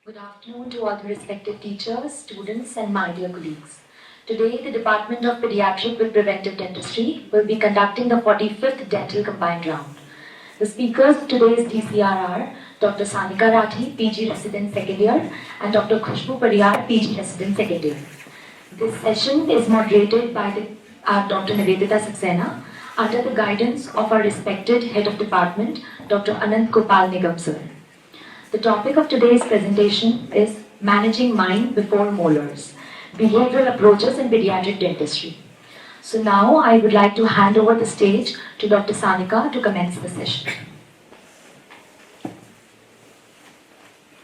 Good afternoon to all the respected teachers, students, and my dear colleagues. Today, the Department of Pediatric with Preventive Dentistry will be conducting the 45th Dental Combined Round. The speakers of today's DCR are Dr. Sanika Rathi, PG Resident Second Year, and Dr. Khushbu Pariyar, PG Resident Second Year. This session is moderated by Dr. Nivedita Saxena under the guidance of our respected Head of Department, Dr. Anant Gopal Nigam sir. The topic of today's presentation is Managing Mind Before Molars, Behavioral Approaches in Pediatric Dentistry. So now I would like to hand over the stage to Dr. Sanika to commence the session.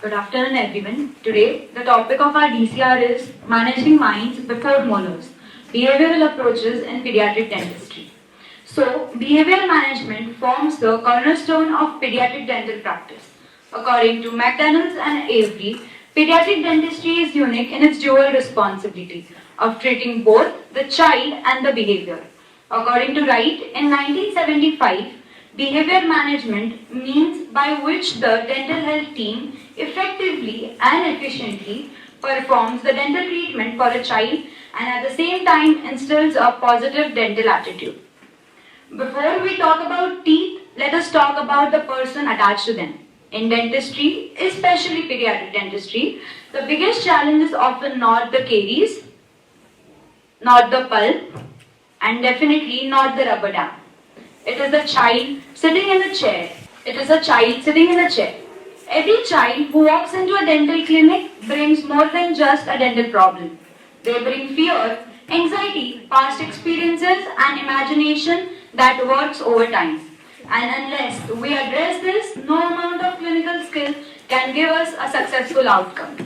Good afternoon everyone. Today the topic of our DCR is Managing Minds Before Molars, Behavioral Approaches in Pediatric Dentistry. So, behavioral management forms the cornerstone of pediatric dental practice. According to McDonald's and Avery, pediatric dentistry is unique in its dual responsibility of treating both the child and the behavior. According to Wright, in 1975, behavior management means by which the dental health team effectively and efficiently performs the dental treatment for a child and at the same time instills a positive dental attitude. Before we talk about teeth, let us talk about the person attached to them. In dentistry, especially pediatric dentistry, the biggest challenge is often not the caries, not the pulp, and definitely not the rubber dam. It is the child sitting in a chair. Every child who walks into a dental clinic brings more than just a dental problem. They bring fear, anxiety, past experiences, and imagination that works over time. And unless we address this, no amount of clinical skill can give us a successful outcome.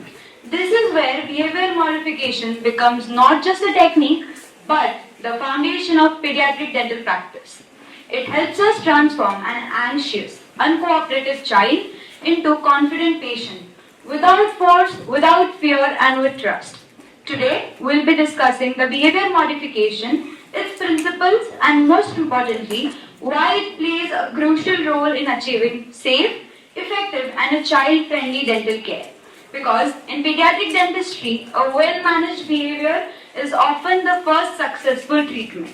This is where behavior modification becomes not just a technique, but the foundation of pediatric dental practice. It helps us transform an anxious, uncooperative child into a confident patient, without force, without fear, and with trust. Today, we'll be discussing the behavior modification, its principles, and most importantly, why it plays a crucial role in achieving safe, effective, and a child-friendly dental care. Because in pediatric dentistry, a well-managed behavior is often the first successful treatment.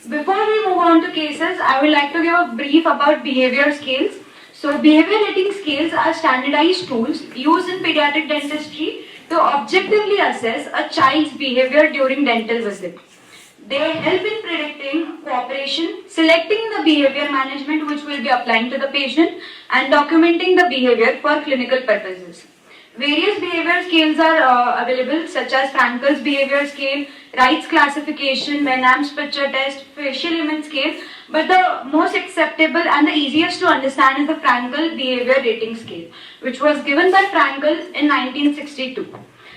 Before we move on to cases, I would like to give a brief about behavior scales. So, behavior rating scales are standardized tools used in pediatric dentistry to objectively assess a child's behavior during dental visit. They help in predicting cooperation, selecting the behavior management which will be applying to the patient, and documenting the behavior for clinical purposes. Various behavior scales are available such as Frankel's behavior scale, Wright's classification, Benham's picture test, facial image scale, but the most acceptable and the easiest to understand is the Frankel behavior rating scale, which was given by Frankel in 1962.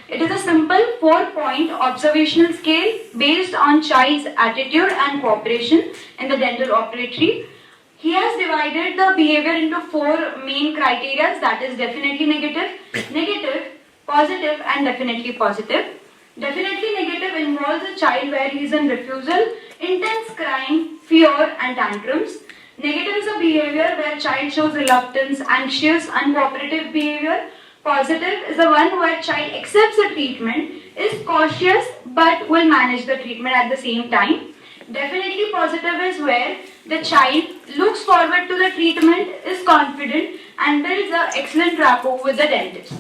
It is a simple 4-point observational scale based on child's attitude and cooperation in the dental operatory. He has divided the behavior into 4 main criteria, that is definitely negative, positive, and definitely positive. Definitely negative involves a child where he is in refusal, intense crying, fear, and tantrums. Negative is a behavior where child shows reluctance, anxious, uncooperative behavior. Positive is the one where child accepts the treatment, is cautious but will manage the treatment at the same time. Definitely positive is where the child looks forward to the treatment, is confident and builds an excellent rapport with the dentist.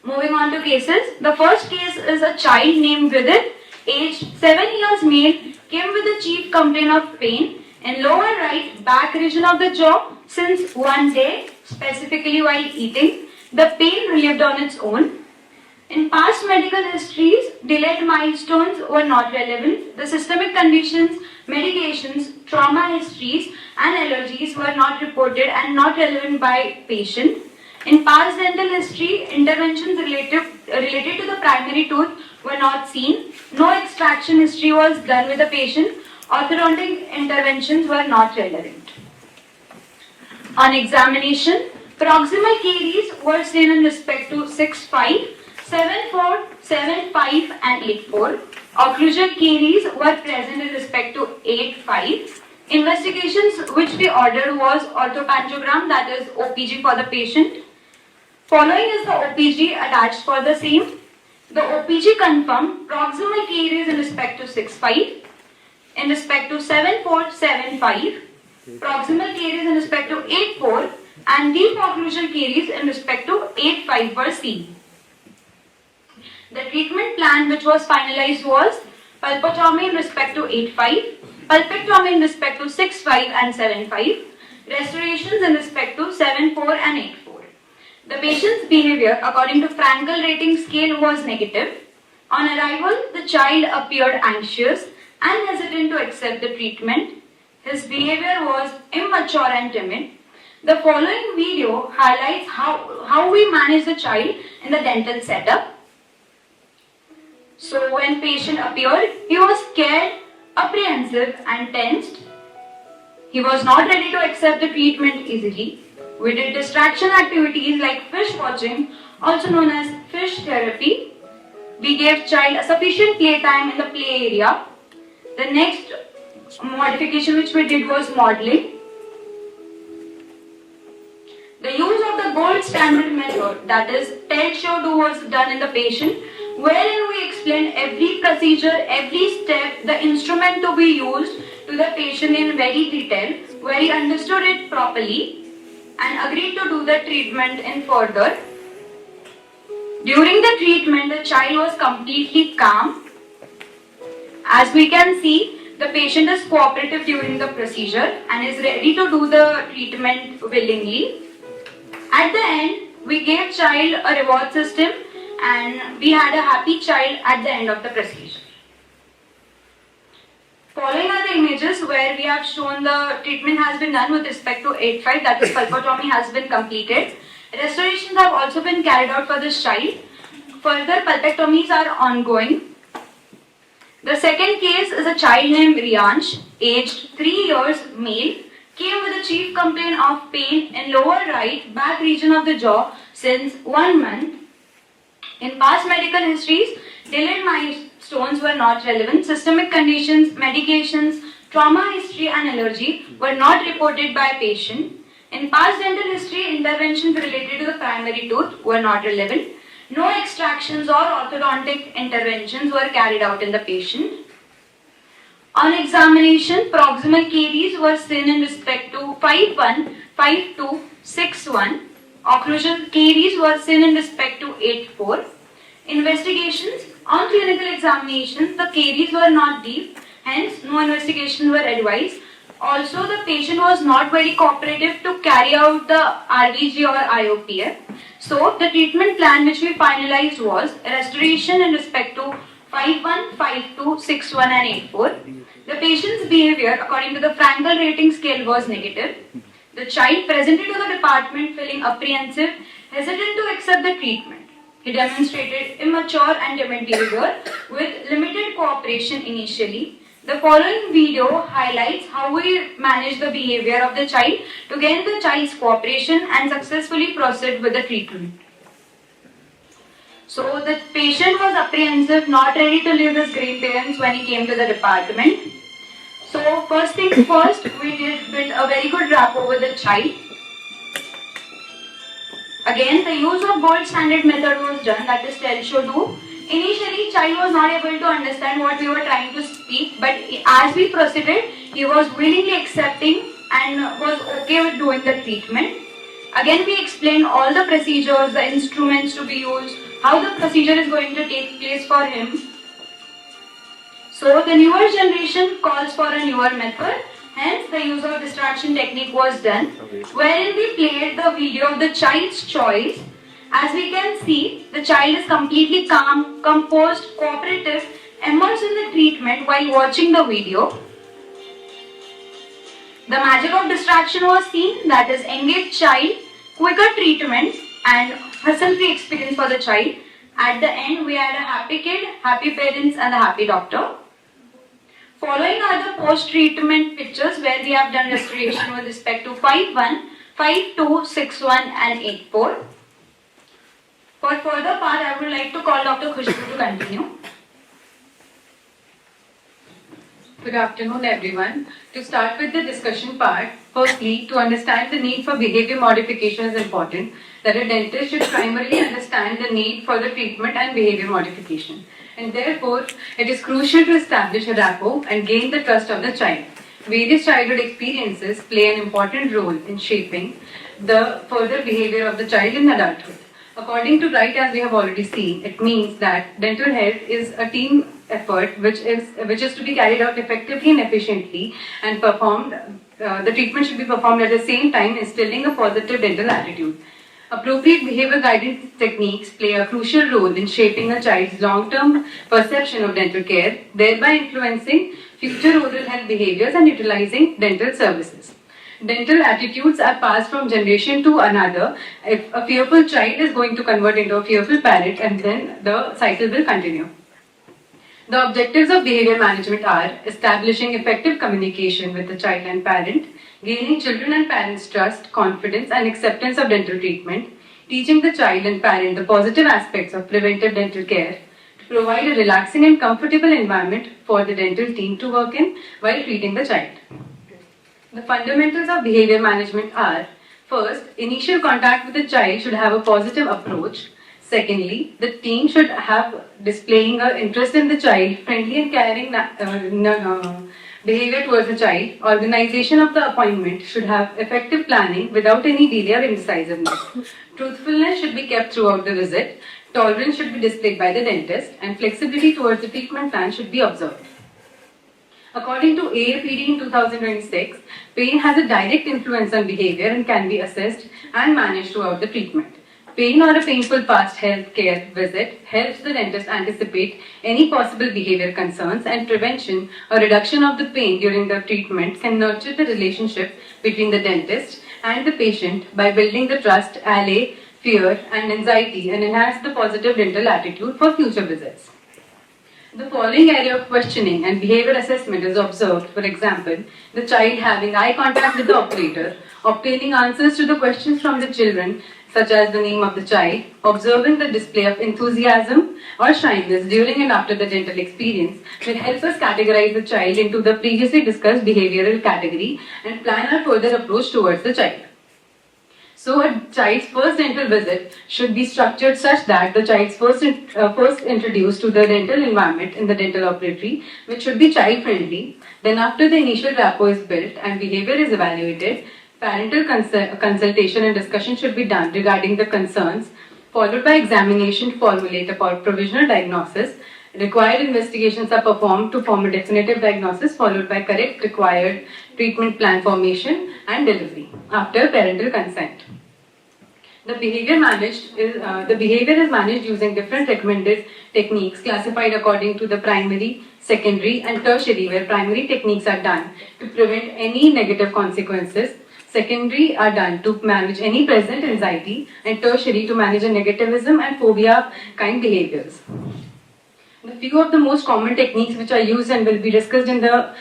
Moving on to cases, the first case is a child named Vidit, aged 7 years male, came with a chief complaint of pain in lower right back region of the jaw since one day, specifically while eating. The pain relieved on its own. In past medical histories, delayed milestones were not relevant. The systemic conditions, medications, trauma histories, and allergies were not reported and not relevant by patient. In past dental history, interventions related to the primary tooth were not seen. No extraction history was done with the patient. Orthodontic interventions were not relevant. On examination, proximal caries were seen in respect to 6-5, 7-4, 7-5 and 8-4. Occlusal caries were present in respect to 8-5. Investigations which we ordered was orthopangiogram, that is OPG for the patient. Following is the OPG attached for the same. The OPG confirmed proximal caries in respect to 6-5, in respect to 7-4-7-5, proximal caries in respect to 8-4, and deep occlusal caries in respect to 8-5 were seen. The treatment plan which was finalized was pulpotomy in respect to 8-5, pulpectomy in respect to 6-5 and 7-5, restorations in respect to 7-4 and 8-4. The patient's behavior according to Frankel rating scale was negative. On arrival, the child appeared anxious and hesitant to accept the treatment. His behavior was immature and timid. The following video highlights how we manage the child in the dental setup. So when patient appeared, he was scared, apprehensive and tensed. He was not ready to accept the treatment easily. We did distraction activities like fish watching, also known as fish therapy. We gave child a sufficient playtime in the play area. The next modification which we did was modeling. The use of the gold standard method, that is tell, show, do, was done in the patient, wherein we explained every procedure, every step, the instrument to be used to the patient in very detail, where he understood it properly and agreed to do the treatment in further. During the treatment, the child was completely calm. As we can see, the patient is cooperative during the procedure and is ready to do the treatment willingly. At the end, we gave child a reward system and we had a happy child at the end of the procedure. Following are the images where we have shown the treatment has been done with respect to 8-5, that is pulpotomy has been completed. Restorations have also been carried out for this child. Further pulpectomies are ongoing. The second case is a child named Riyansh, aged 3 years, male, came with a chief complaint of pain in lower right back region of the jaw since 1 month. In past medical histories, delayed milestones were not relevant. Systemic conditions, medications, trauma history and allergy were not reported by patient. In past dental history, interventions related to the primary tooth were not relevant. No extractions or orthodontic interventions were carried out in the patient. On examination, proximal caries were seen in respect to 5-1, 5-2, 6-1. Occlusal caries were seen in respect to 8-4. Investigations, on clinical examinations, the caries were not deep, hence no investigations were advised. Also, the patient was not very cooperative to carry out the RVG or IOPF. So, the treatment plan which we finalized was restoration in respect to 5-1, 5-2, 6-1 and 8-4. The patient's behavior according to the Frankel rating scale was negative. The child presented to the department feeling apprehensive, hesitant to accept the treatment. He demonstrated immature and timid behavior with limited cooperation initially. The following video highlights how we manage the behavior of the child to gain the child's cooperation and successfully proceed with the treatment. So the patient was apprehensive, not ready to leave his grandparents when he came to the department. So first things first, we did build a very good rapport with the child. Again, the use of gold standard method was done, that is tell, show, do. Initially, child was not able to understand what we were trying to speak, but as we proceeded, he was willingly accepting and was okay with doing the treatment. Again, we explained all the procedures, the instruments to be used, how the procedure is going to take place for him. So, the newer generation calls for a newer method, hence the use of distraction technique was done, wherein we played the video of the child's choice. As we can see, the child is completely calm, composed, cooperative, immersed in the treatment while watching the video. The magic of distraction was seen, that is engaged child, quicker treatment and hassle-free experience for the child. At the end, we had a happy kid, happy parents and a happy doctor. Following are the post-treatment pictures where we have done restoration with respect to 5-1, 5-2, 6-1 and 8-4. For further part, I would like to call Dr. Khushbu to continue. Good afternoon, everyone. To start with the discussion part, firstly, to understand the need for behavior modification is important, that a dentist should primarily understand the need for the treatment and behavior modification. And therefore, it is crucial to establish a rapport and gain the trust of the child. Various childhood experiences play an important role in shaping the further behavior of the child in adulthood. According to Wright, as we have already seen, it means that dental health is a team effort which is to be carried out effectively and efficiently and performed. The treatment should be performed at the same time, instilling a positive dental attitude. Appropriate behavior guidance techniques play a crucial role in shaping a child's long-term perception of dental care, thereby influencing future oral health behaviors and utilizing dental services. Dental attitudes are passed from generation to another. If a fearful child is going to convert into a fearful parent, and then the cycle will continue. The objectives of behavior management are establishing effective communication with the child and parent, gaining children and parents' trust, confidence, and acceptance of dental treatment, teaching the child and parent the positive aspects of preventive dental care, to provide a relaxing and comfortable environment for the dental team to work in while treating the child. The fundamentals of behavior management are: first, initial contact with the child should have a positive approach. Secondly, the team should have displaying an interest in the child, friendly and caring behavior towards the child. Organization of the appointment should have effective planning without any delay or indecisiveness. Truthfulness should be kept throughout the visit. Tolerance should be displayed by the dentist, and flexibility towards the treatment plan should be observed. According to AAPD in 2026, pain has a direct influence on behavior and can be assessed and managed throughout the treatment. Pain or a painful past health care visit helps the dentist anticipate any possible behavior concerns, and prevention or reduction of the pain during the treatment can nurture the relationship between the dentist and the patient by building the trust, allay fear and anxiety, and enhance the positive dental attitude for future visits. The following area of questioning and behavior assessment is observed. For example, the child having eye contact with the operator, obtaining answers to the questions from the children, such as the name of the child, observing the display of enthusiasm or shyness during and after the dental experience will help us categorize the child into the previously discussed behavioral category and plan our further approach towards the child. So a child's first dental visit should be structured such that the child's first introduced to the dental environment in the dental laboratory, which should be child friendly. Then after the initial rapport is built and behavior is evaluated, parental consultation and discussion should be done regarding the concerns, followed by examination to formulate a provisional diagnosis. Required investigations are performed to form a definitive diagnosis, followed by correct required treatment plan formation and delivery after parental consent. The behavior is managed using different recommended techniques classified according to the primary, secondary, and tertiary, where primary techniques are done to prevent any negative consequences. Secondary are done to manage any present anxiety, and tertiary to manage a negativism and phobia kind behaviors. The few of the most common techniques which are used and will be discussed in the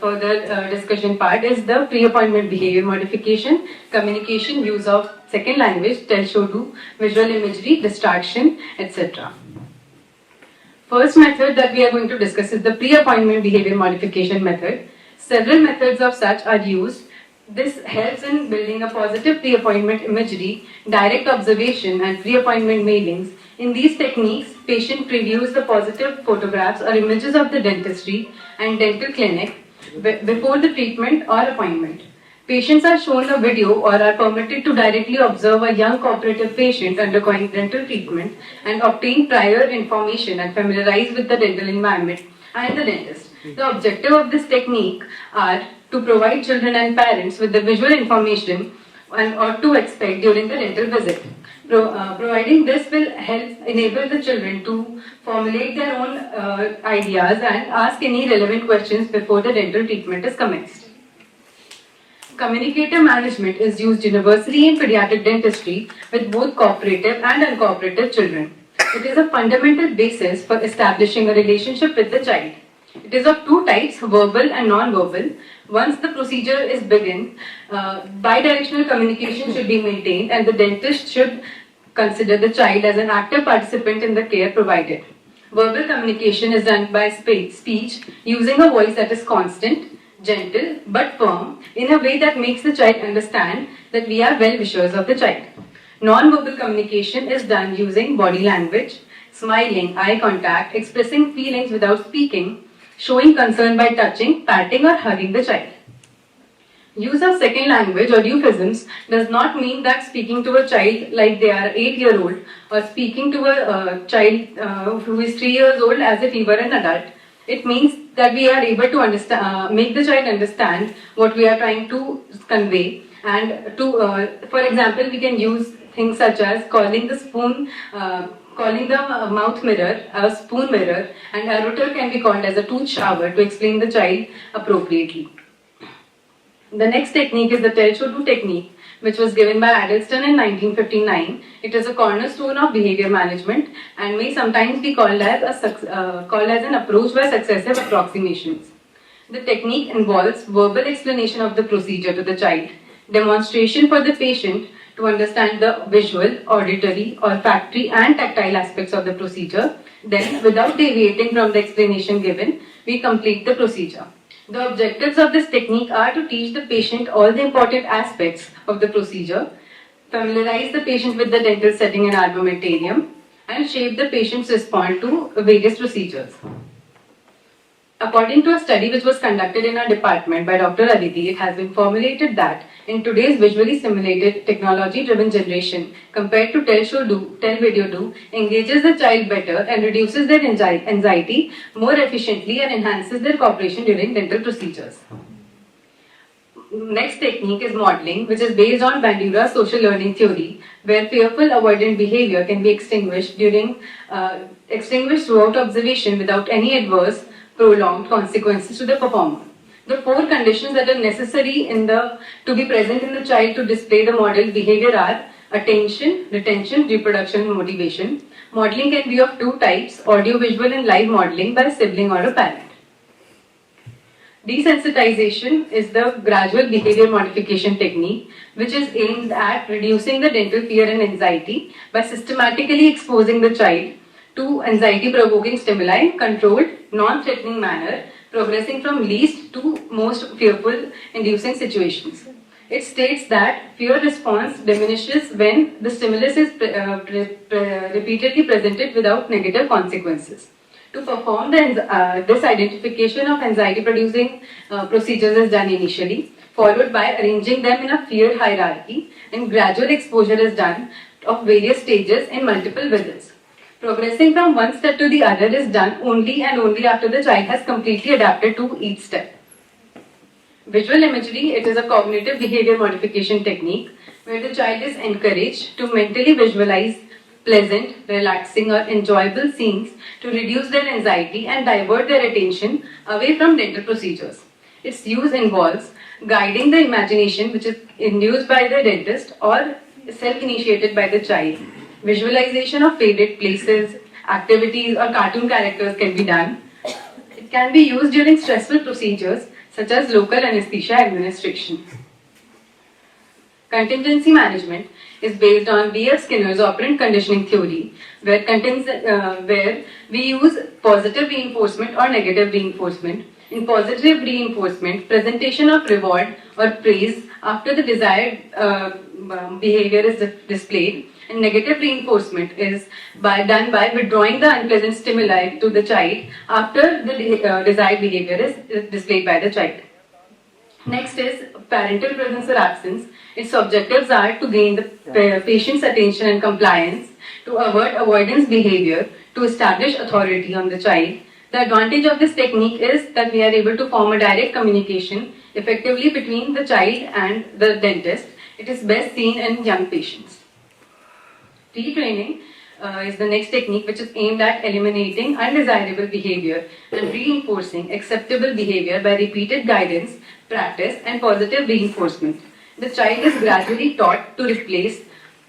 further discussion part is the pre-appointment behavior modification, communication, use of second language, tell, show, do, visual imagery, distraction, etc. First method that we are going to discuss is the pre-appointment behavior modification method. Several methods of such are used. This helps in building a positive pre-appointment imagery, direct observation, and pre-appointment mailings. In these techniques, patient previews the positive photographs or images of the dentistry and dental clinic before the treatment or appointment. Patients are shown a video or are permitted to directly observe a young cooperative patient undergoing dental treatment and obtain prior information and familiarize with the dental environment and the dentist. The objective of this technique are to provide children and parents with the visual information and what to expect during the dental visit. Providing this will help enable the children to formulate their own ideas and ask any relevant questions before the dental treatment is commenced. Communicative management is used universally in pediatric dentistry with both cooperative and uncooperative children. It is a fundamental basis for establishing a relationship with the child. It is of two types, verbal and non-verbal. Once the procedure is begun, bidirectional communication should be maintained and the dentist should consider the child as an active participant in the care provided. Verbal communication is done by speech using a voice that is constant, gentle but firm in a way that makes the child understand that we are well-wishers of the child. Non-verbal communication is done using body language, smiling, eye contact, expressing feelings without speaking, showing concern by touching, patting or hugging the child. Use of second language or euphemisms does not mean that speaking to a child like they are 8-year-old or speaking to a child who is 3 years old as if he were an adult. It means that we are able to understand, make the child understand what we are trying to convey. And for example, we can use things such as calling the spoon, calling the mouth mirror a spoon mirror, and a rooter can be called as a tooth shower to explain the child appropriately. The next technique is the Tell-Show-Do technique, which was given by Addleston in 1959. It is a cornerstone of behavior management and may sometimes be called as an approach by successive approximations. The technique involves verbal explanation of the procedure to the child, demonstration for the patient to understand the visual, auditory, olfactory and tactile aspects of the procedure. Then, without deviating from the explanation given, we complete the procedure. The objectives of this technique are to teach the patient all the important aspects of the procedure, familiarize the patient with the dental setting and armamentarium, and shape the patient's response to various procedures. According to a study which was conducted in our department by Dr. Aditi, it has been formulated that in today's visually stimulated, technology-driven generation, compared to tell video do, engages the child better and reduces their anxiety more efficiently and enhances their cooperation during dental procedures. Next technique is modeling, which is based on Bandura's social learning theory, where fearful avoidant behavior can be extinguished throughout observation without any adverse prolonged consequences to the performer. The 4 conditions that are necessary to be present in the child to display the model behavior are attention, retention, reproduction, and motivation. Modeling can be of 2 types, audio-visual and live modeling by a sibling or a parent. Desensitization is the gradual behavior modification technique, which is aimed at reducing the dental fear and anxiety by systematically exposing the child to anxiety-provoking stimuli in controlled, non-threatening manner, progressing from least to most fearful inducing situations. It states that fear response diminishes when the stimulus is repeatedly presented without negative consequences. To perform this identification of anxiety-producing procedures is done initially, followed by arranging them in a fear hierarchy, and gradual exposure is done of various stages in multiple visits. Progressing from one step to the other is done only and only after the child has completely adapted to each step. Visual imagery, it is a cognitive behavior modification technique where the child is encouraged to mentally visualize pleasant, relaxing or enjoyable scenes to reduce their anxiety and divert their attention away from dental procedures. Its use involves guiding the imagination, which is induced by the dentist or self-initiated by the child. Visualization of favorite places, activities or cartoon characters can be done. It can be used during stressful procedures such as local anesthesia administration. Contingency management is based on B.F. Skinner's operant conditioning theory, where we use positive reinforcement or negative reinforcement. In positive reinforcement, presentation of reward or praise after the desired behavior is displayed, and negative reinforcement is done by withdrawing the unpleasant stimuli to the child after the desired behavior is displayed by the child. Next is parental presence or absence. Its objectives are to gain the patient's attention and compliance, to avert avoidance behavior, to establish authority on the child. The advantage of this technique is that we are able to form a direct communication effectively between the child and the dentist. It is best seen in young patients. Retraining is the next technique, which is aimed at eliminating undesirable behavior and reinforcing acceptable behavior by repeated guidance, practice and positive reinforcement. The child is gradually taught to replace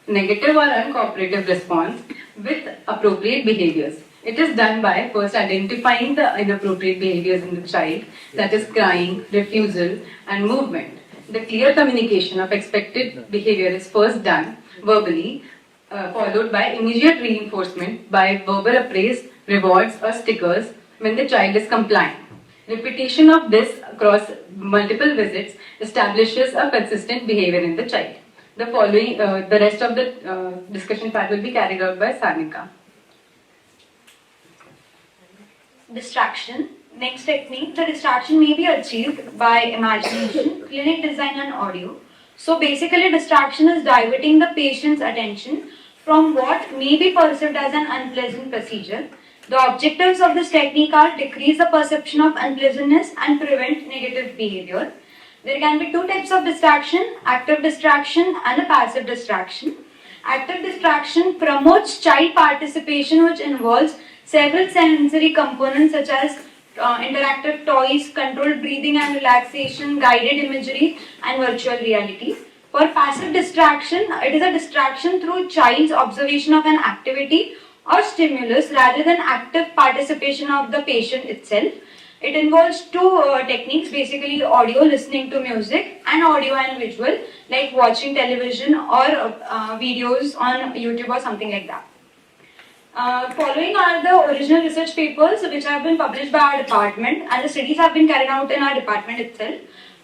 negative or uncooperative response with appropriate behaviors. It is done by first identifying the inappropriate behaviors in the child, that is crying, refusal and movement. The clear communication of expected behavior is first done verbally, followed by immediate reinforcement by verbal appraise rewards or stickers when the child is compliant. Repetition of this across multiple visits establishes a consistent behavior in the child. The rest of the discussion part will be carried out by Sarnika. Distraction. Next technique, the distraction may be achieved by imagination, clinic design and audio. So basically distraction is diverting the patient's attention from what may be perceived as an unpleasant procedure. The objectives of this technique are decrease the perception of unpleasantness and prevent negative behavior. There can be two types of distraction, active distraction and a passive distraction. Active distraction promotes child participation, which involves several sensory components such as interactive toys, controlled breathing and relaxation, guided imagery and virtual reality. For passive distraction, it is a distraction through child's observation of an activity or stimulus rather than active participation of the patient itself. It involves two techniques, basically audio, listening to music, and audio and visual, like watching television or videos on YouTube or something like that. Following are the original research papers which have been published by our department, and the studies have been carried out in our department itself.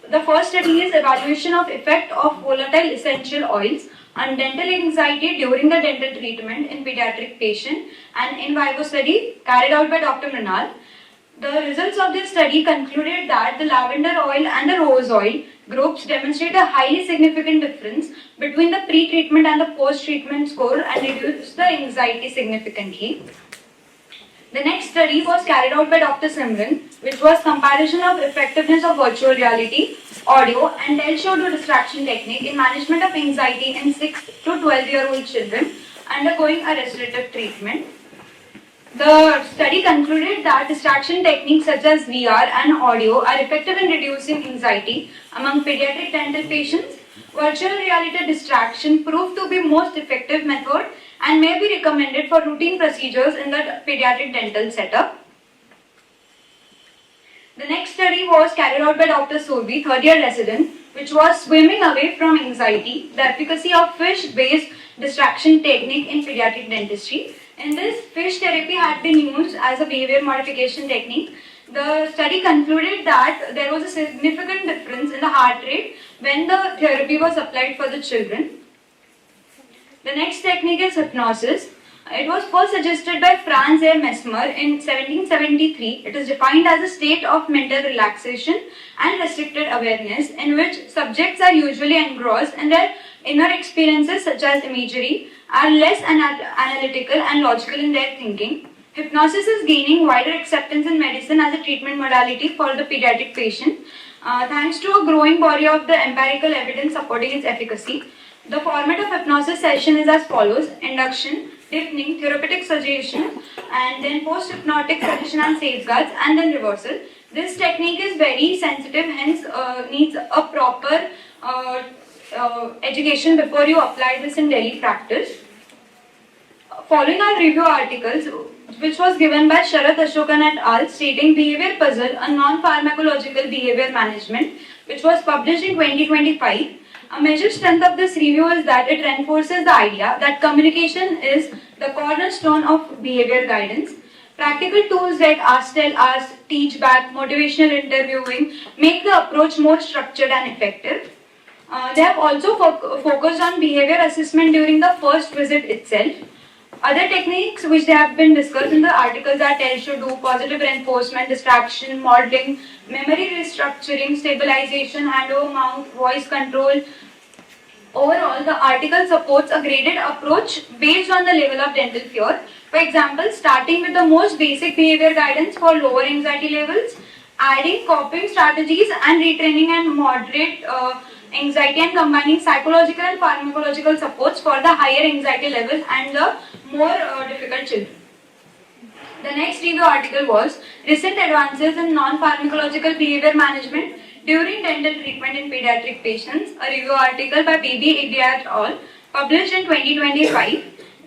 The first study is evaluation of effect of volatile essential oils on dental anxiety during the dental treatment in pediatric patient, and in vivo study carried out by Dr. Mrinal. The results of this study concluded that the lavender oil and the rose oil groups demonstrate a highly significant difference between the pre-treatment and the post-treatment score and reduced the anxiety significantly. The next study was carried out by Dr. Simran, which was comparison of effectiveness of virtual reality, audio and tell show to distraction technique in management of anxiety in 6 to 12-year-old children undergoing a restorative treatment. The study concluded that distraction techniques such as VR and audio are effective in reducing anxiety among pediatric dental patients. Virtual reality distraction proved to be most effective method and may be recommended for routine procedures in the pediatric dental setup. The next study was carried out by Dr. Surbi, third-year resident, which was swimming away from anxiety, the efficacy of fish-based distraction technique in pediatric dentistry. In this, fish therapy had been used as a behavior modification technique. The study concluded that there was a significant difference in the heart rate when the therapy was applied for the children. The next technique is hypnosis. It was first suggested by Franz A. Mesmer in 1773. It is defined as a state of mental relaxation and restricted awareness in which subjects are usually engrossed in their inner experiences such as imagery, are less analytical and logical in their thinking. Hypnosis is gaining wider acceptance in medicine as a treatment modality for the pediatric patient, thanks to a growing body of the empirical evidence supporting its efficacy. The format of hypnosis session is as follows: induction, deepening, therapeutic suggestion, and then post-hypnotic suggestion and safeguards, and then reversal. This technique is very sensitive, hence needs a proper education before you apply this in daily practice. Following are review articles, which was given by Sharath Ashokan et al. Stating Behavior Puzzle, a non-pharmacological behavior management, which was published in 2025. A major strength of this review is that it reinforces the idea that communication is the cornerstone of behavior guidance. Practical tools like Ask, Tell, Ask, Teach Back, motivational interviewing make the approach more structured and effective. They have also focused on behavior assessment during the first visit itself. Other techniques which they have been discussed in the articles are tell, show, do, positive reinforcement, distraction, modeling, memory restructuring, stabilization, hand-over mouth, voice control. Overall, the article supports a graded approach based on the level of dental fear. For example, starting with the most basic behavior guidance for lower anxiety levels, adding coping strategies and retraining and moderate anxiety, and combining psychological and pharmacological supports for the higher anxiety levels and the more difficult children. The next review article was Recent Advances in Non-Pharmacological Behavior Management During Dental Treatment in Pediatric Patients, a review article by B.B. Igdia et al., published in 2025.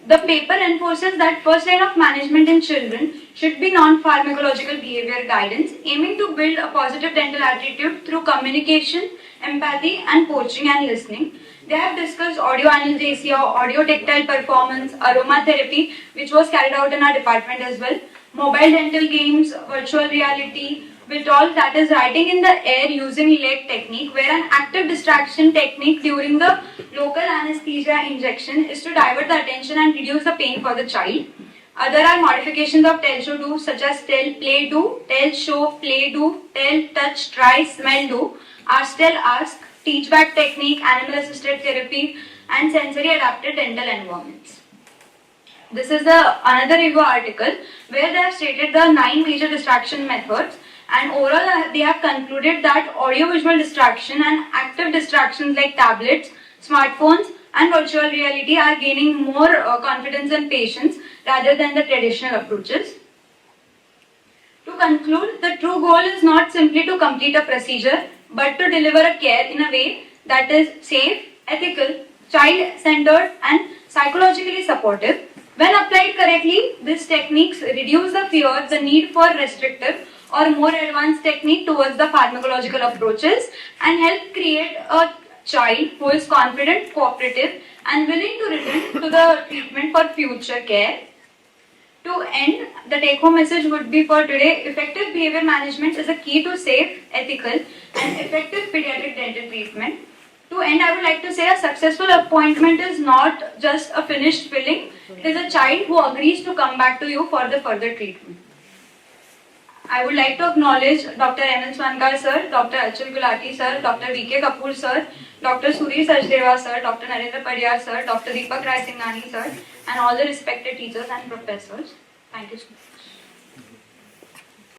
The paper enforces that first line of management in children should be non-pharmacological behavior guidance, aiming to build a positive dental attitude through communication, empathy, and coaching and listening. They have discussed audio analgesia, audio tactile performance, aromatherapy, which was carried out in our department as well, mobile dental games, virtual reality, with all that is writing in the air using leg technique, where an active distraction technique during the local anesthesia injection is to divert the attention and reduce the pain for the child. Other are modifications of tell show do, such as tell play do, tell show play do, tell touch try smell do, ask tell ask, teach back technique, animal assisted therapy, and sensory adapted dental environments. This is another review article where they have stated the 9 major distraction methods, and overall they have concluded that audio-visual distraction and active distractions like tablets, smartphones and virtual reality are gaining more confidence in patients rather than the traditional approaches. To conclude, the true goal is not simply to complete a procedure but to deliver a care in a way that is safe, ethical, child-centered and psychologically supportive. When applied correctly, these techniques reduce the fear, the need for restrictive or more advanced technique towards the pharmacological approaches, and help create a child who is confident, cooperative and willing to return to the treatment for future care. To end, the take-home message would be for today: effective behavior management is a key to safe, ethical and effective pediatric dental treatment. To end, I would like to say a successful appointment is not just a finished filling, it is a child who agrees to come back to you for the further treatment. I would like to acknowledge Dr. M.L. Swankar sir, Dr. Achal Gulati sir, Dr. V.K. Kapoor sir, Dr. Suri Sachdeva sir, Dr. Narendra Padiyar sir, Dr. Deepak Rai Singhani sir, and all the respected teachers and professors. Thank you so much.